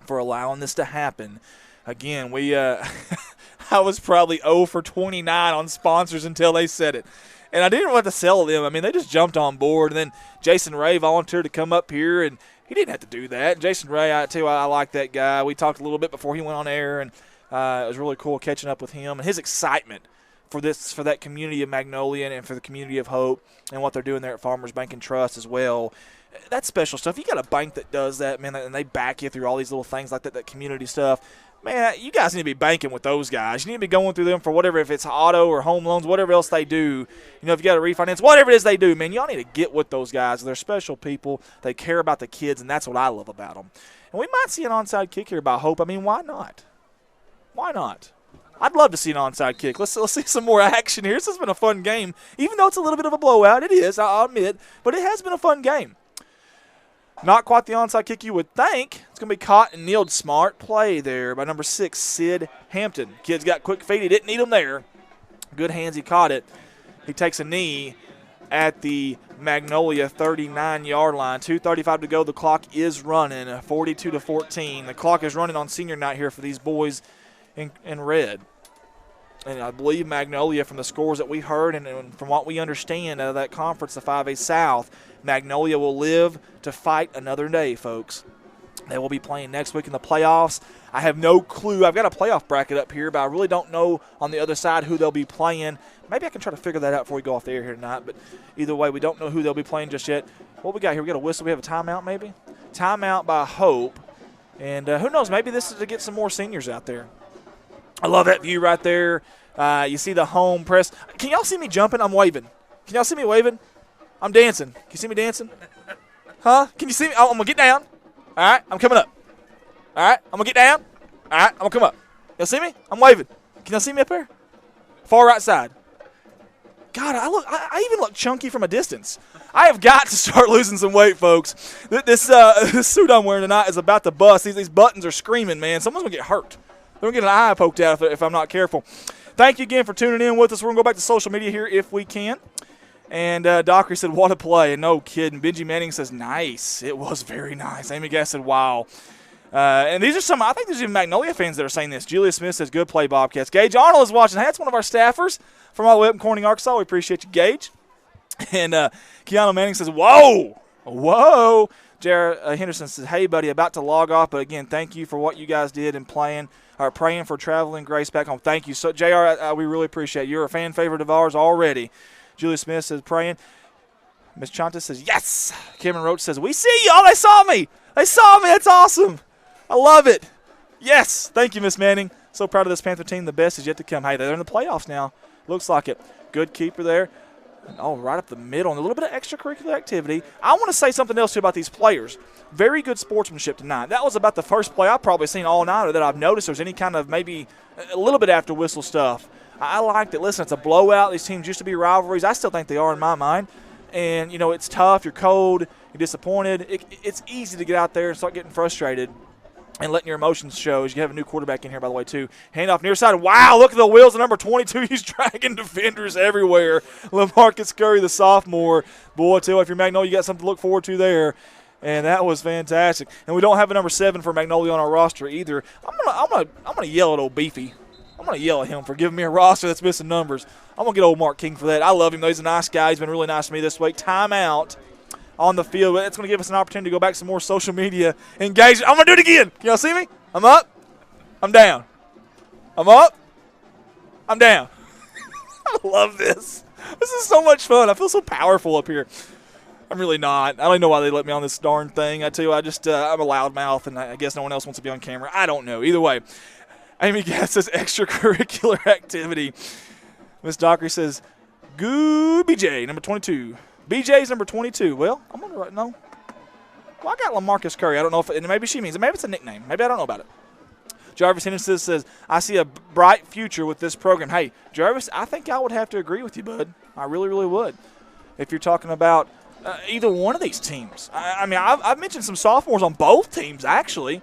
for allowing this to happen. Again, I was probably 0 for 29 on sponsors until they said it. And I didn't want to sell them. I mean, they just jumped on board. And then Jason Ray volunteered to come up here, and he didn't have to do that. Jason Ray, I tell you, I like that guy. We talked a little bit before he went on air, and it was really cool catching up with him and his excitement for that community of Magnolia and for the community of Hope and what they're doing there at Farmers Bank and Trust as well. That's special stuff. You got a bank that does that, man, and they back you through all these little things like that community stuff. Man, you guys need to be banking with those guys. You need to be going through them for whatever, if it's auto or home loans, whatever else they do. You know, if you got to refinance, whatever it is they do, man, y'all need to get with those guys. They're special people. They care about the kids, and that's what I love about them. And we might see an onside kick here by Hope. I mean, why not? Why not? I'd love to see an onside kick. Let's see some more action here. This has been a fun game, even though it's a little bit of a blowout. It is, I'll admit, but it has been a fun game. Not quite the onside kick you would think. It's going to be caught and kneeled. Smart play there by number 6, Sid Hampton. Kid's got quick feet. He didn't need them there. Good hands. He caught it. He takes a knee at the Magnolia 39-yard line. 2:35 to go. The clock is running. 42-14. The clock is running on senior night here for these boys in red. And I believe Magnolia, from the scores that we heard and from what we understand out of that conference, the 5A South, Magnolia will live to fight another day, folks. They will be playing next week in the playoffs. I have no clue. I've got a playoff bracket up here, but I really don't know on the other side who they'll be playing. Maybe I can try to figure that out before we go off the air here tonight, but either way, we don't know who they'll be playing just yet. What we got here? We got a whistle. We have a timeout maybe? Timeout by Hope. And who knows, maybe this is to get some more seniors out there. I love that view right there. You see the home press. Can y'all see me jumping? I'm waving. Can y'all see me waving? I'm dancing. Can you see me dancing? Huh? Can you see me? Oh, I'm going to get down. All right, I'm coming up. All right, I'm going to get down. All right, I'm going to come up. Y'all see me? I'm waving. Can y'all see me up there? Far right side. God, I even look chunky from a distance. I have got to start losing some weight, folks. This suit I'm wearing tonight is about to bust. These buttons are screaming, man. Someone's going to get hurt. They're going to get an eye poked out if I'm not careful. thank you again for tuning in with us. We're going to go back to social media here if we can. And Dockery said, what a play. And no kidding. Benji Manning says, nice. It was very nice. Amy Gass said, wow. And these are some, I think there's even Magnolia fans that are saying this. Julia Smith says, good play, Bobcats. Gage Arnold is watching. Hey, that's one of our staffers from all the way up in Corning, Arkansas. We appreciate you, Gage. And Keanu Manning says, whoa. Whoa. J.R. Henderson says, hey, buddy, about to log off. But, again, thank you for what you guys did in praying for traveling grace back home. Thank you. So, J.R., we really appreciate it. You're a fan favorite of ours already. Julia Smith says, praying. Miss Chanta says, yes. Cameron Roach says, we see y'all. They saw me. They saw me. That's awesome. I love it. Yes. Thank you, Miss Manning. So proud of this Panther team. The best is yet to come. Hey, they're in the playoffs now. Looks like it. Good keeper there. Oh, right up the middle. And a little bit of extracurricular activity. I want to say something else, too, about these players. Very good sportsmanship tonight. That was about the first play I've probably seen all night or that I've noticed there's any kind of maybe a little bit after whistle stuff. I liked it. Listen, it's a blowout. These teams used to be rivalries. I still think they are in my mind. And, you know, it's tough. You're cold. You're disappointed. It's easy to get out there and start getting frustrated and letting your emotions show. As you have a new quarterback in here, by the way, too. Handoff near side. Wow, look at the wheels of number 22. He's dragging defenders everywhere. LaMarcus Curry, the sophomore. Boy, tell you, if you're Magnolia, you got something to look forward to there. And that was fantastic. And we don't have a number 7 for Magnolia on our roster either. I'm gonna yell at old Beefy. I'm going to yell at him for giving me a roster that's missing numbers. I'm going to get old Mark King for that. I love him, though. He's a nice guy. He's been really nice to me this week. Timeout on the field. It's going to give us an opportunity to go back to some more social media engagement. I'm going to do it again. Can y'all see me? I'm up. I'm down. I'm up. I'm down. I love this. This is so much fun. I feel so powerful up here. I'm really not. I don't know why they let me on this darn thing. I tell you, I'm a loudmouth, and I guess no one else wants to be on camera. I don't know. Either way. Amy Gass says extracurricular activity. Miss Dockery says, good BJ, number 22. BJ's number 22. Well, I'm going to write, no. Well, I got LaMarcus Curry. I don't know if, and maybe she means it. Maybe it's a nickname. Maybe I don't know about it. Jarvis Henderson says, I see a bright future with this program. Hey, Jarvis, I think I would have to agree with you, bud. I really, really would. If you're talking about either one of these teams. I mean, I've mentioned some sophomores on both teams, actually.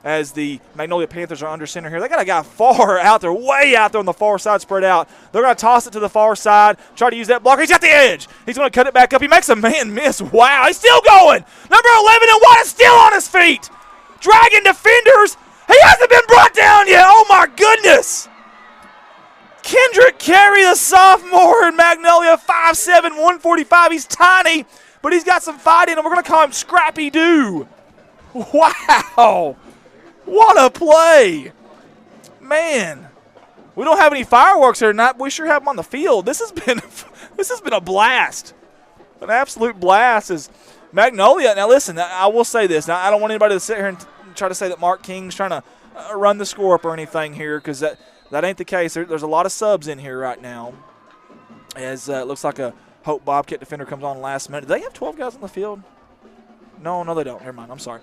As the Magnolia Panthers are under center here. They got a guy far out there, way out there on the far side, spread out. They're going to toss it to the far side, try to use that blocker. He's at the edge. He's going to cut it back up. He makes a man miss. Wow, he's still going. Number 11 and 1 is still on his feet. Dragging defenders. He hasn't been brought down yet. Oh, my goodness. Kendrick Carey, the sophomore in Magnolia, 5'7", 145. He's tiny, but he's got some fight in him. We're going to call him Scrappy Doo. Wow. What a play. Man, we don't have any fireworks here tonight, but we sure have them on the field. This has been a blast. An absolute blast is Magnolia. Now, listen, I will say this. Now, I don't want anybody to sit here and try to say that Mark King's trying to run the score up or anything here, because that ain't the case. There's a lot of subs in here right now, as it looks like a Hope Bobcat defender comes on last minute. Do they have 12 guys on the field? No, they don't. Never mind. I'm sorry.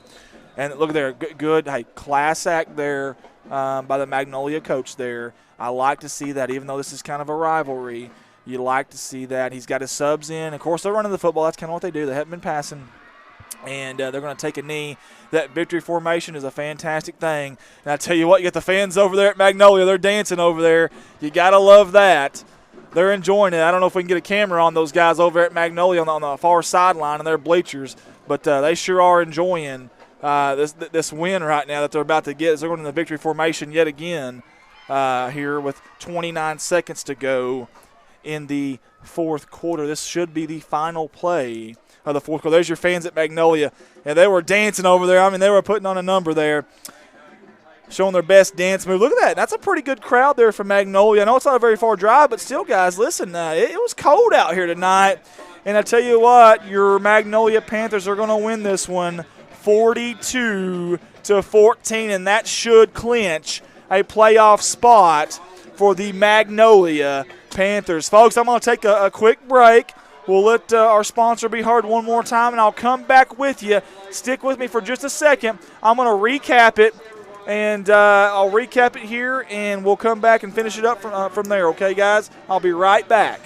And look there, good, hey, class act there by the Magnolia coach there. I like to see that, even though this is kind of a rivalry. You like to see that. He's got his subs in. Of course, they're running the football. That's kind of what they do. They haven't been passing. And they're going to take a knee. That victory formation is a fantastic thing. And I tell you what, you got the fans over there at Magnolia. They're dancing over there. You got to love that. They're enjoying it. I don't know if we can get a camera on those guys over at Magnolia on the far sideline and their bleachers, but they sure are enjoying this win right now that they're about to get. As they're going in the victory formation yet again here with 29 seconds to go in the fourth quarter. This should be the final play of the fourth quarter. There's your fans at Magnolia. And they were dancing over there. I mean, they were putting on a number there, showing their best dance move. Look at that. That's a pretty good crowd there for Magnolia. I know it's not a very far drive, but still, guys, listen, it was cold out here tonight. And I tell you what, your Magnolia Panthers are going to win this one 42-14, and that should clinch a playoff spot for the Magnolia Panthers. Folks, I'm going to take a quick break. We'll let our sponsor be heard one more time, and I'll come back with you. Stick with me for just a second. I'm going to recap it, and I'll recap it here, and we'll come back and finish it up from there, okay, guys? I'll be right back.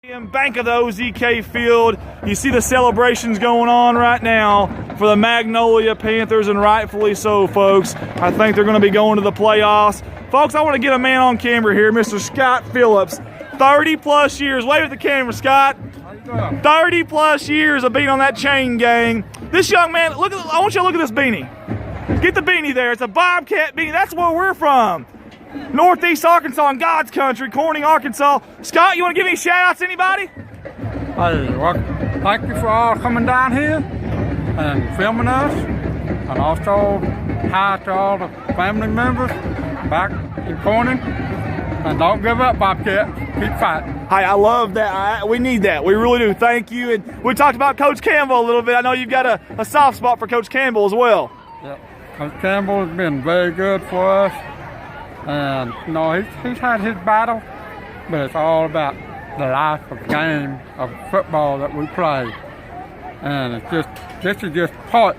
Bank of the OZK Field. You see the celebrations going on right now for the Magnolia Panthers, and rightfully so, folks. I think they're going to be going to the playoffs. Folks, I want to get a man on camera here, Mr. Scott Phillips. 30-plus years. Wave at the camera, Scott. 30-plus years of being on that chain gang. This young man, look at. I want you to look at this beanie. Get the beanie there. It's a Bobcat beanie. That's where we're from. Northeast Arkansas in God's country, Corning, Arkansas. Scott, you want to give any shout-outs to anybody? Hey, well, thank you for all coming down here and filming us. And also, hi to all the family members back in Corning. And don't give up, Bobcat. Keep fighting. Hey, I love that. We need that. We really do. Thank you. And we talked about Coach Campbell a little bit. I know you've got a soft spot for Coach Campbell as well. Yep. Coach Campbell has been very good for us. And, you know, he's had his battle, but it's all about the life of the game of football that we play. And it's just, this is just part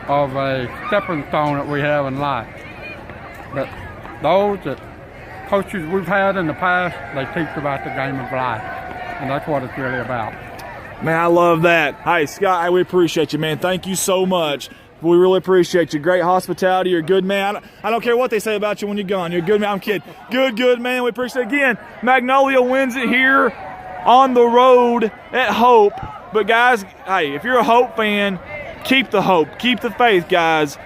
of a stepping stone that we have in life. But those that coaches we've had in the past, they teach about the game of life. And that's what it's really about. Man, I love that. Hey, Scott, we appreciate you, man. Thank you so much. We really appreciate you. Great hospitality. You're a good man. I don't care what they say about you when you're gone. You're a good man. I'm kidding. Good man. We appreciate it. Again, Magnolia wins it here on the road at Hope. But, guys, hey, if you're a Hope fan, keep the hope. Keep the faith, guys.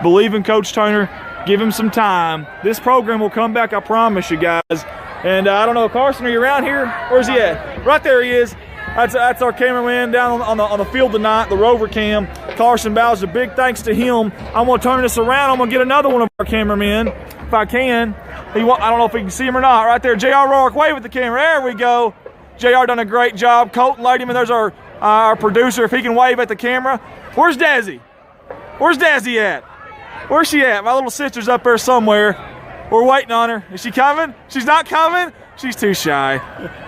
Believe in Coach Turner. Give him some time. This program will come back, I promise you, guys. And I don't know, Carson, are you around here? Where's he at? Right there he is. That's our cameraman down on the field tonight, the Rover Cam, Carson Bowser. Big thanks to him. I'm going to turn this around. I'm going to get another one of our cameramen, if I can. I don't know if we can see him or not. Right there, J.R. Rourke, wave at the camera. There we go. J.R. done a great job. Colton Ladyman, there's our producer, if he can wave at the camera. Where's Dazzy? Where's Dazzy at? Where's she at? My little sister's up there somewhere. We're waiting on her. Is she coming? She's not coming? She's too shy.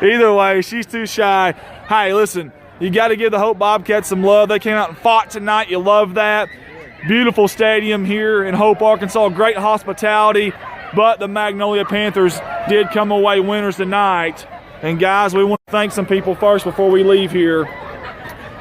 Either way, she's too shy. Hey, listen, you got to give the Hope Bobcats some love. They came out and fought tonight. You love that. Beautiful stadium here in Hope, Arkansas. Great hospitality. But the Magnolia Panthers did come away winners tonight. And, guys, we want to thank some people first before we leave here.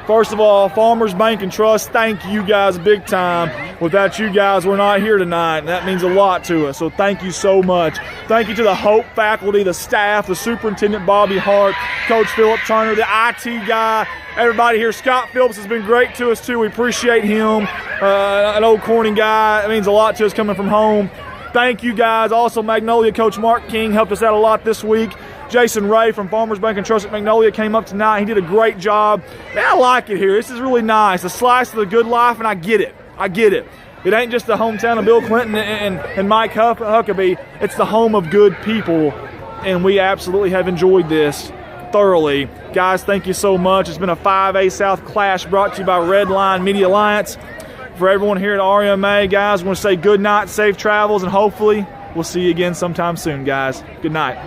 First of all, Farmers Bank and Trust, thank you guys big time. Without you guys, we're not here tonight, and that means a lot to us, so thank you so much. Thank you to the Hope faculty, the staff, the superintendent, Bobby Hart, Coach Philip Turner, the IT guy, everybody here. Scott Phillips has been great to us, too. We appreciate him. An old Corning guy. It means a lot to us coming from home. Thank you, guys. Also, Magnolia Coach Mark King helped us out a lot this week. Jason Ray from Farmers Bank and Trust at Magnolia came up tonight. He did a great job. Man, I like it here. This is really nice. A slice of the good life, and I get it. I get it. It ain't just the hometown of Bill Clinton and Mike Huckabee. It's the home of good people, and we absolutely have enjoyed this thoroughly. Guys, thank you so much. It's been a 5A South Clash brought to you by Redline Media Alliance. For everyone here at RMA, guys, I want to say good night, safe travels, and hopefully we'll see you again sometime soon, guys. Good night.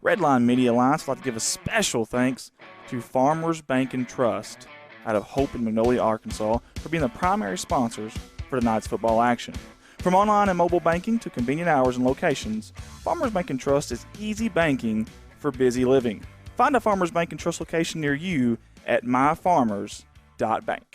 Redline Media Alliance would like to give a special thanks to Farmers Bank and Trust out of Hope in Magnolia, Arkansas, for being the primary sponsors for tonight's football action. From online and mobile banking to convenient hours and locations, Farmers Bank and Trust is easy banking for busy living. Find a Farmers Bank and Trust location near you at myfarmers.bank.